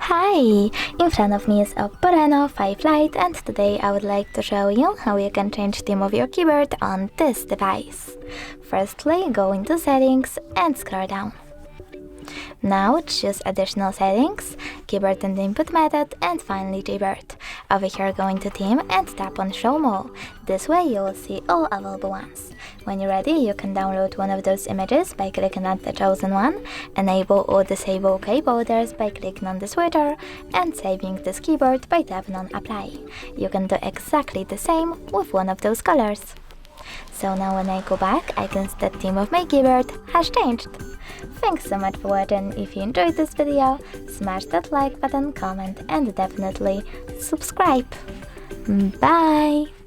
Hi! In front of me is OPPO Reno5 Lite, and today I would like to show you how you can change theme of your keyboard on this device. Firstly, go into Settings and scroll down. Now choose Additional Settings, Keyboard and Input Method, and finally Keyboard. Over here go into Theme and tap on Show More. This way you will see all available ones. When you're ready, you can download one of those images by clicking on the chosen one, enable or disable keyboarders by clicking on the switcher, and saving this keyboard by tapping on Apply. You can do exactly the same with one of those colors. So now when I go back, I can see that theme of my keyboard has changed. Thanks so much for watching. If you enjoyed this video, smash that like button, comment, and definitely subscribe. Bye!